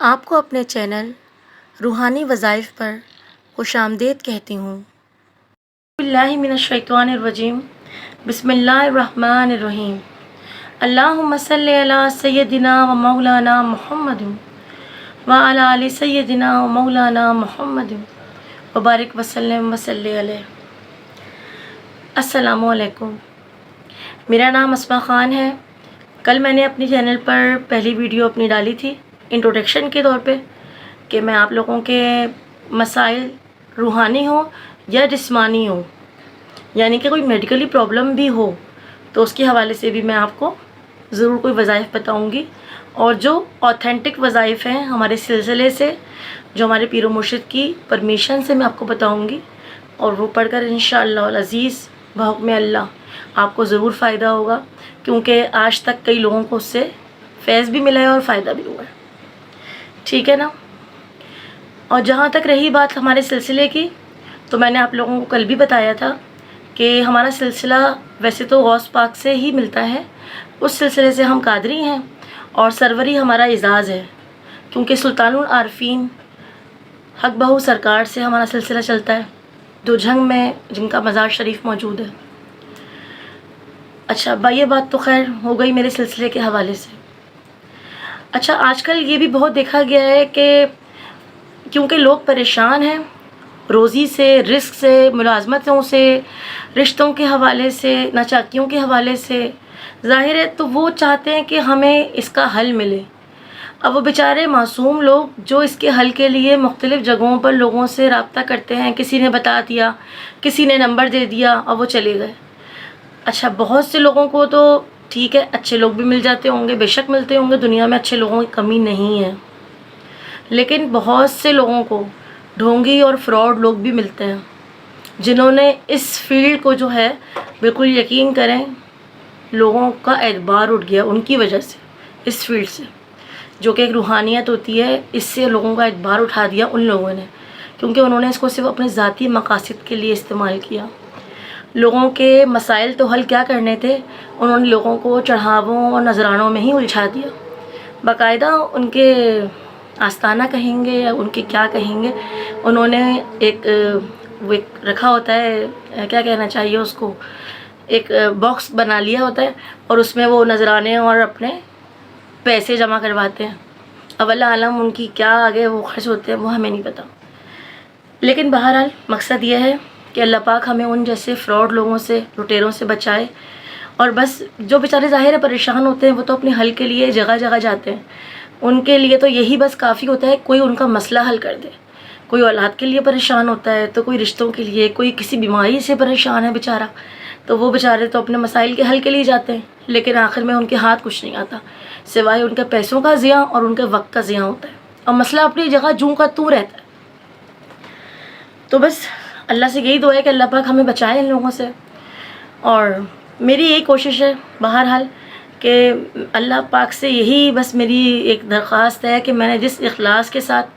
آپ کو اپنے چینل روحانی وظائف پر خوش آمدید کہتی ہوں۔ باللہ من الشیطان الرجیم، بسم اللہ الرحمن الرحیم۔ اللہم صلی علی سیدنا و مولانا محمد وعلی آل سیدنا و مولانا محمد وبارک وسلم وصلی علیہ۔ السلام علیکم، میرا نام اسماء خان ہے۔ کل میں نے اپنی چینل پر پہلی ویڈیو اپنی ڈالی تھی انٹروڈکشن کے طور پہ کہ میں آپ لوگوں کے مسائل روحانی ہوں یا جسمانی ہوں، یعنی کہ کوئی میڈیکلی پرابلم بھی ہو تو اس کے حوالے سے بھی میں آپ کو ضرور کوئی وظائف بتاؤں گی، اور جو اوتھینٹک وظائف ہیں ہمارے سلسلے سے، جو ہمارے پیر و مرشد کی پرمیشن سے میں آپ کو بتاؤں گی، اور وہ پڑھ کر انشاءاللہ العزیز بحکم اللہ آپ کو ضرور فائدہ ہوگا، کیونکہ آج تک کئی لوگوں کو اس سے فیض بھی ملا ہے اور فائدہ بھی ہوا ہے۔ ٹھیک ہے نا؟ اور جہاں تک رہی بات ہمارے سلسلے کی، تو میں نے آپ لوگوں کو کل بھی بتایا تھا کہ ہمارا سلسلہ ویسے تو غوث پاک سے ہی ملتا ہے، اس سلسلے سے ہم قادری ہیں، اور سروری ہمارا اعزاز ہے، کیونکہ سلطان العارفین حق بہو سرکار سے ہمارا سلسلہ چلتا ہے، دو جھنگ میں جن کا مزار شریف موجود ہے۔ اچھا، یہ بات تو خیر ہو گئی میرے سلسلے کے حوالے سے۔ اچھا، آج کل یہ بھی بہت دیکھا گیا ہے کہ کیونکہ لوگ پریشان ہیں روزی سے، رزق سے، ملازمتوں سے، رشتوں کے حوالے سے، ناچاکیوں کے حوالے سے، ظاہر ہے تو وہ چاہتے ہیں کہ ہمیں اس کا حل ملے۔ اب وہ بیچارے معصوم لوگ جو اس کے حل کے لیے مختلف جگہوں پر لوگوں سے رابطہ کرتے ہیں، کسی نے بتا دیا، کسی نے نمبر دے دیا اور وہ چلے گئے۔ اچھا، بہت سے لوگوں کو تو ٹھیک ہے، اچھے لوگ بھی مل جاتے ہوں گے، بے شک ملتے ہوں گے، دنیا میں اچھے لوگوں کی کمی نہیں ہے، لیکن بہت سے لوگوں کو ڈھونگی اور فراڈ لوگ بھی ملتے ہیں، جنہوں نے اس فیلڈ کو جو ہے، بالکل یقین کریں لوگوں کا اعتبار اٹھ گیا ان کی وجہ سے، اس فیلڈ سے جو کہ ایک روحانیت ہوتی ہے، اس سے لوگوں کا اعتبار اٹھا دیا ان لوگوں نے، کیونکہ انہوں نے اس کو صرف اپنے ذاتی مقاصد کے لیے استعمال کیا۔ لوگوں کے مسائل تو حل کیا کرنے تھے، انہوں نے لوگوں کو چڑھاووں اور نذرانوں میں ہی الجھا دیا، باقاعدہ ان کے آستانہ کہیں گے یا ان کے کیا کہیں گے، انہوں نے ایک رکھا ہوتا ہے، کیا کہنا چاہیے اس کو، ایک باکس بنا لیا ہوتا ہے، اور اس میں وہ نذرانے اور اپنے پیسے جمع کرواتے ہیں۔ اب اللہ عالم ان کی کیا آگے وہ خرچ ہوتے ہیں، وہ ہمیں نہیں پتہ، لیکن بہرحال مقصد یہ ہے کہ اللہ پاک ہمیں ان جیسے فراڈ لوگوں سے، لٹیروں سے بچائے، اور بس جو بیچارے ظاہر پریشان ہوتے ہیں وہ تو اپنے حل کے لیے جگہ جگہ جاتے ہیں، ان کے لیے تو یہی بس کافی ہوتا ہے کوئی ان کا مسئلہ حل کر دے۔ کوئی اولاد کے لیے پریشان ہوتا ہے، تو کوئی رشتوں کے لیے، کوئی کسی بیماری سے پریشان ہے بیچارہ، تو وہ بیچارے تو اپنے مسائل کے حل کے لیے جاتے ہیں، لیکن آخر میں ان کے ہاتھ کچھ نہیں آتا سوائے ان کے پیسوں کا ضیاع اور ان کے وقت کا ضیاع ہوتا ہے، اور مسئلہ اپنی جگہ جوں کا توں رہتا ہے۔ تو بس اللہ سے یہی دعا ہے کہ اللہ پاک ہمیں بچائے ان لوگوں سے، اور میری یہی کوشش ہے بہرحال کہ اللہ پاک سے یہی بس میری ایک درخواست ہے کہ میں نے جس اخلاص کے ساتھ،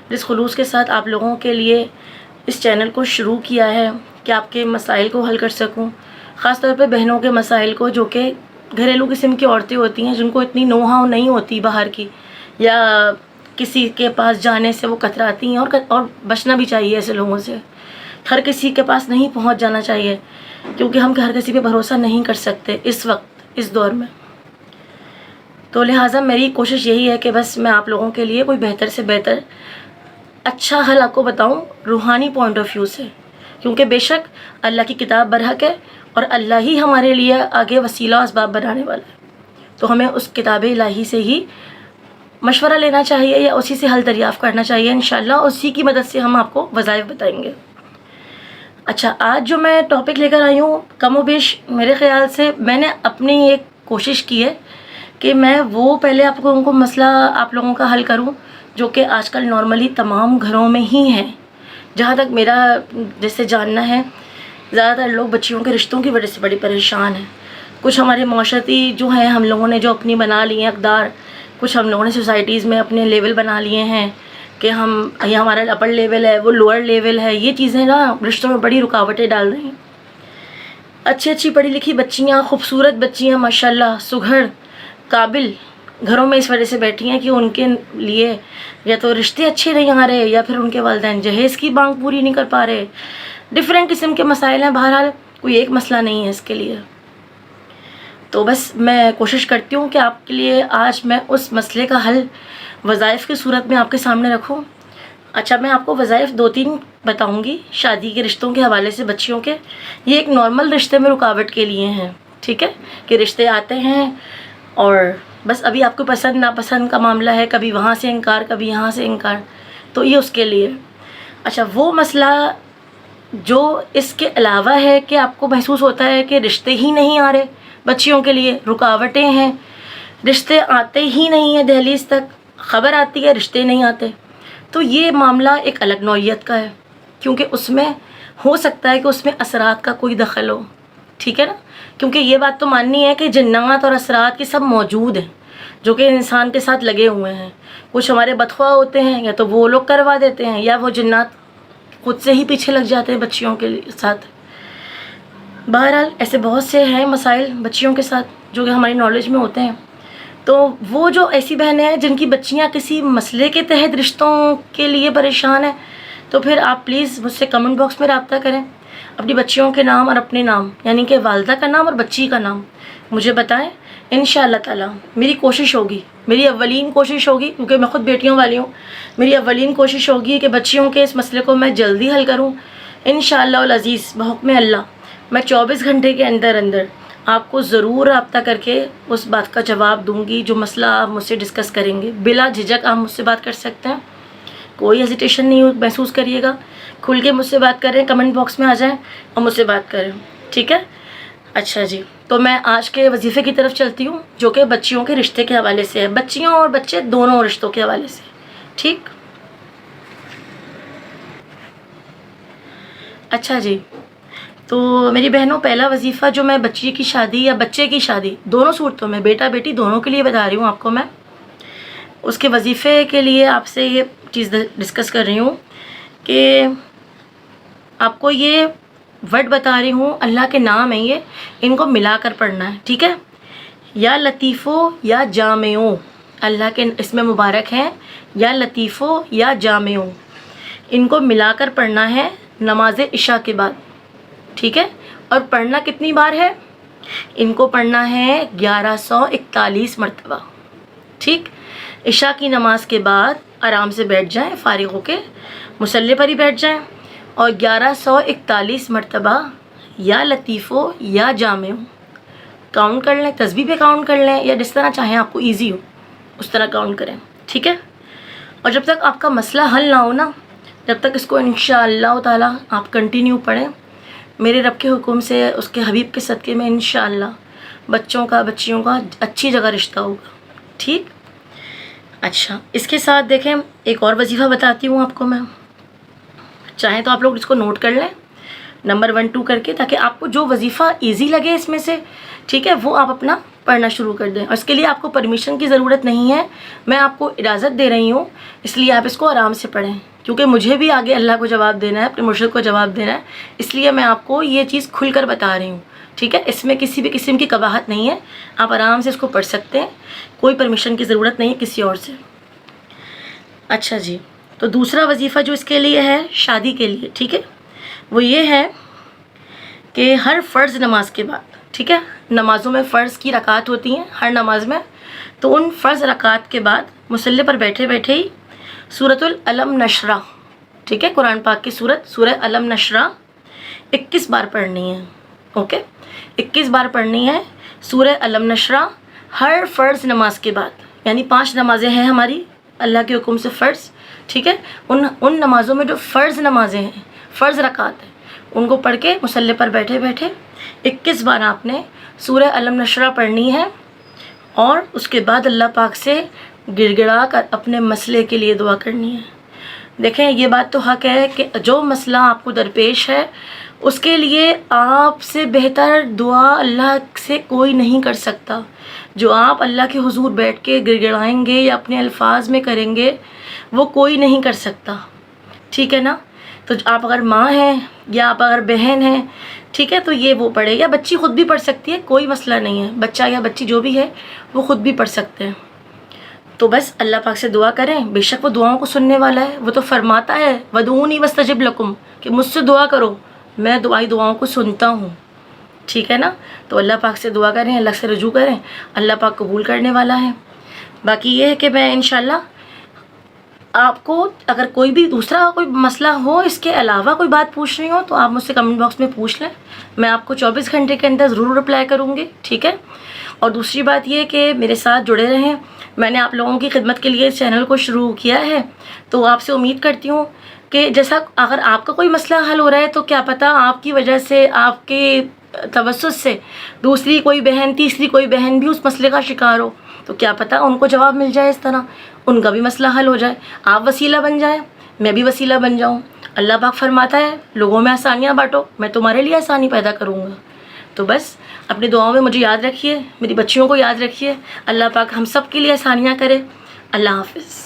جس خلوص کے ساتھ آپ لوگوں کے لیے اس چینل کو شروع کیا ہے کہ آپ کے مسائل کو حل کر سکوں، خاص طور پہ بہنوں کے مسائل کو، جو کہ گھریلو قسم کی عورتیں ہوتی ہیں جن کو اتنی نو ہاؤ نہیں ہوتی باہر کی، یا کسی کے پاس جانے سے وہ کتراتی ہیں، اور بچنا بھی چاہیے ایسے لوگوں سے، ہر کسی کے پاس نہیں پہنچ جانا چاہیے، کیونکہ ہم ہر کسی پہ بھروسہ نہیں کر سکتے اس وقت، اس دور میں۔ تو لہٰذا میری کوشش یہی ہے کہ بس میں آپ لوگوں کے لیے کوئی بہتر سے بہتر اچھا حل آپ کو بتاؤں روحانی پوائنٹ آف ویو سے، کیونکہ بے شک اللہ کی کتاب برحق ہے، اور اللہ ہی ہمارے لیے آگے وسیلہ اسباب بنانے والا ہے، تو ہمیں اس کتاب الہی سے ہی مشورہ لینا چاہیے، یا اسی سے حل دریافت کرنا چاہیے، انشاءاللہ اسی کی مدد سے ہم آپ کو وظائف بتائیں گے۔ اچھا، آج جو میں ٹاپک لے کر آئی ہوں، کم و بیش میرے خیال سے میں نے اپنی ایک کوشش کی ہے کہ میں وہ پہلے آپ لوگوں کو مسئلہ آپ لوگوں کا حل کروں جو کہ آج کل نارملی تمام گھروں میں ہی ہیں۔ جہاں تک میرا جیسے جاننا ہے، زیادہ تر لوگ بچیوں کے رشتوں کی وجہ سے بڑی پریشان ہیں، کچھ ہمارے معاشرتی جو ہیں ہم لوگوں نے جو اپنی بنا لی ہیں اقدار، کچھ ہم لوگوں نے سوسائٹیز میں اپنے لیول بنا لیے ہیں کہ یہ ہمارا اپر لیول ہے، وہ لوور لیول ہے، یہ چیزیں نا رشتوں میں بڑی رکاوٹیں ڈال رہی ہیں۔ اچھی اچھی پڑھی لکھی بچیاں، خوبصورت بچیاں، ماشاءاللہ سگھڑ، قابل، گھروں میں اس وجہ سے بیٹھی ہیں کہ ان کے لیے یا تو رشتے اچھے نہیں آ رہے یا پھر ان کے والدین جہیز کی مانگ پوری نہیں کر پا رہے. ڈفرینٹ قسم کے مسائل ہیں. بہرحال کوئی ایک مسئلہ نہیں ہے اس کے لیے. تو بس میں کوشش کرتی ہوں کہ آپ کے لیے آج میں اس مسئلے کا حل وظائف کی صورت میں آپ کے سامنے رکھوں. اچھا، میں آپ کو وظائف 2-3 بتاؤں گی شادی کے رشتوں کے حوالے سے بچیوں کے. یہ ایک نارمل رشتے میں رکاوٹ کے لیے ہیں، ٹھیک ہے، کہ رشتے آتے ہیں اور بس ابھی آپ کو پسند ناپسند کا معاملہ ہے، کبھی وہاں سے انکار کبھی یہاں سے انکار، تو یہ اس کے لیے. اچھا، وہ مسئلہ جو اس کے علاوہ ہے کہ آپ کو محسوس ہوتا ہے کہ رشتے ہی نہیں آ رہے بچیوں کے لیے، رکاوٹیں ہیں، رشتے آتے ہی نہیں ہیں دہلیز تک، خبر آتی ہے رشتے نہیں آتے، تو یہ معاملہ ایک الگ نوعیت کا ہے، کیونکہ اس میں ہو سکتا ہے کہ اس میں اثرات کا کوئی دخل ہو، ٹھیک ہے نا. کیونکہ یہ بات تو ماننی ہے کہ جنات اور اثرات کی سب موجود ہیں جو کہ انسان کے ساتھ لگے ہوئے ہیں. کچھ ہمارے بدخواہ ہوتے ہیں، یا تو وہ لوگ کروا دیتے ہیں یا وہ جنات خود سے ہی پیچھے لگ جاتے ہیں بچیوں کے ساتھ. بہرحال ایسے بہت سے ہیں مسائل بچیوں کے ساتھ جو کہ ہماری نالج میں ہوتے ہیں. تو وہ جو ایسی بہنیں ہیں جن کی بچیاں کسی مسئلے کے تحت رشتوں کے لیے پریشان ہیں، تو پھر آپ پلیز مجھ سے کمنٹ باکس میں رابطہ کریں. اپنی بچیوں کے نام اور اپنے نام، یعنی کہ والدہ کا نام اور بچی کا نام مجھے بتائیں. انشاءاللہ تعالیٰ میری کوشش ہوگی، میری اولین کوشش ہوگی، کیونکہ میں خود بیٹیوں والی ہوں، میری اولین کوشش ہوگی کہ بچیوں کے اس مسئلے کو میں جلدی حل کروں. انشاءاللہ العزیز بحکم اللہ میں 24 گھنٹے کے اندر آپ کو ضرور رابطہ کر کے اس بات کا جواب دوں گی جو مسئلہ آپ مجھ سے ڈسکس کریں گے. بلا جھجک آپ مجھ سے بات کر سکتے ہیں، کوئی ہیزیٹیشن نہیں محسوس کریے گا، کھل کے مجھ سے بات کریں، کمنٹ باکس میں آ جائیں اور مجھ سے بات کریں، ٹھیک ہے. اچھا جی، تو میں آج کے وظیفے کی طرف چلتی ہوں جو کہ بچیوں کے رشتے کے حوالے سے ہے، بچیوں اور بچے دونوں رشتوں کے حوالے سے، ٹھیک. اچھا جی، تو میری بہنوں پہلا وظیفہ جو میں بچی کی شادی یا بچے کی شادی دونوں صورتوں میں، بیٹا بیٹی دونوں کے لیے بتا رہی ہوں آپ کو. میں اس کے وظیفے کے لیے آپ سے یہ چیز ڈسکس کر رہی ہوں کہ آپ کو یہ ورڈ بتا رہی ہوں، اللہ کے نام ہیں یہ، ان کو ملا کر پڑھنا ہے، ٹھیک ہے. یا لطیفو یا جامعو، اللہ کے اسم مبارک ہیں یا لطیفو یا جامعو، ان کو ملا کر پڑھنا ہے نماز عشاء کے بعد، ٹھیک ہے. اور پڑھنا کتنی بار ہے؟ ان کو پڑھنا ہے 1141 مرتبہ، ٹھیک. عشاء کی نماز کے بعد آرام سے بیٹھ جائیں، فارغ ہو کے مصلی پر ہی بیٹھ جائیں اور 1141 مرتبہ یا لطیفو یا جامعو کاؤنٹ کر لیں. تسبیح پہ کاؤنٹ کر لیں یا جس طرح چاہیں آپ کو ایزی ہو اس طرح کاؤنٹ کریں، ٹھیک ہے. اور جب تک آپ کا مسئلہ حل نہ ہو نا، جب تک اس کو انشاءاللہ تعالیٰ آپ کنٹینیو پڑھیں، میرے رب کے حکم سے، اس کے حبیب کے صدقے میں انشاءاللہ بچوں کا بچیوں کا اچھی جگہ رشتہ ہوگا، ٹھیک. اچھا، اس کے ساتھ دیکھیں ایک اور وظیفہ بتاتی ہوں آپ کو میں، چاہیں تو آپ لوگ اس کو نوٹ کر لیں نمبر 1 2 کر کے، تاکہ آپ کو جو وظیفہ ایزی لگے اس میں سے، ٹھیک ہے، وہ آپ اپنا پڑھنا شروع کر دیں. اور اس کے لیے آپ کو پرمیشن کی ضرورت نہیں ہے، میں آپ کو اجازت دے رہی ہوں، اس لیے آپ اس کو آرام سے پڑھیں، کیونکہ مجھے بھی آگے اللہ کو جواب دینا ہے، اپنے مرشد کو جواب دینا ہے، اس لیے میں آپ کو یہ چیز کھل کر بتا رہی ہوں، ٹھیک ہے. اس میں کسی بھی قسم کی قباحت نہیں ہے، آپ آرام سے اس کو پڑھ سکتے ہیں، کوئی پرمیشن کی ضرورت نہیں ہے کسی اور سے. اچھا جی، تو دوسرا وظیفہ جو اس کے لیے ہے شادی کے لیے، ٹھیک ہے، وہ یہ ہے کہ ہر فرض نماز کے بعد، ٹھیک ہے، نمازوں میں فرض کی رکعت ہوتی ہیں ہر نماز میں، تو ان فرض رکعت کے بعد مصلی پر بیٹھے بیٹھے ہی سورۃ العلم نشرہ، ٹھیک ہے، قرآن پاک کی سورہ علم نشرہ 21 بار پڑھنی ہے، اوکے، 21 بار پڑھنی ہے سورہ علم نشرہ ہر فرض نماز کے بعد. یعنی 5 نمازیں ہیں ہماری اللہ کے حکم سے فرض، ٹھیک ہے، ان نمازوں میں جو فرض نمازیں ہیں، فرض رکعت ہیں، ان کو پڑھ کے مصلی پر بیٹھے بیٹھے 21 بار آپ نے سورہ علم نشرہ پڑھنی ہے، اور اس کے بعد اللہ پاک سے گڑ گڑا کر اپنے مسئلے کے لیے دعا کرنی ہے. دیکھیں یہ بات تو حق ہے کہ جو مسئلہ آپ کو درپیش ہے اس کے لیے آپ سے بہتر دعا اللہ سے کوئی نہیں کر سکتا. جو آپ اللہ کے حضور بیٹھ کے گڑ گڑائیں گے یا اپنے الفاظ میں کریں گے وہ کوئی نہیں کر سکتا، ٹھیک ہے نا. تو آپ اگر ماں ہیں یا آپ اگر بہن ہیں، ٹھیک ہے، تو یہ وہ پڑھے، یا بچی خود بھی پڑھ سکتی ہے، کوئی مسئلہ نہیں ہے، بچہ یا بچی جو بھی ہے وہ خود بھی پڑھ سکتے ہیں، تو بس اللہ پاک سے دعا کریں، بے شک وہ دعاؤں کو سننے والا ہے. وہ تو فرماتا ہے وَادْعُونِی وَاسْتَجِبْ لَکُم کہ مجھ سے دعا کرو، میں دعاؤں کو سنتا ہوں. ٹھیک ہے نا؟ تو اللہ پاک سے دعا کریں، اللہ سے رجوع کریں، اللہ پاک قبول کرنے والا ہے. باقی یہ ہے کہ میں انشاءاللہ آپ کو اگر کوئی بھی دوسرا کوئی مسئلہ ہو، اس کے علاوہ کوئی بات پوچھنی ہو تو آپ مجھ سے کمنٹ باکس میں پوچھ لیں، میں آپ کو 24 گھنٹے کے اندر ضرور رپلائی کروں گی. ٹھیک ہے؟ اور دوسری بات یہ کہ میرے ساتھ جڑے رہیں. میں نے آپ لوگوں کی خدمت کے لیے اس چینل کو شروع کیا ہے، تو آپ سے امید کرتی ہوں کہ جیسا اگر آپ کا کوئی مسئلہ حل ہو رہا ہے تو کیا پتہ آپ کی وجہ سے، آپ کے توسط سے دوسری کوئی بہن، تیسری کوئی بہن بھی اس مسئلے کا شکار ہو، تو کیا پتہ ان کو جواب مل جائے، اس طرح ان کا بھی مسئلہ حل ہو جائے. آپ وسیلہ بن جائیں، میں بھی وسیلہ بن جاؤں. اللہ پاک فرماتا ہے لوگوں میں آسانیاں بانٹو، میں تمہارے لیے آسانی پیدا کروں گا. تو بس اپنی دعاؤں میں مجھے یاد رکھیے، میری بچیوں کو یاد رکھیے. اللہ پاک ہم سب کے لیے آسانیاں کرے. اللہ حافظ.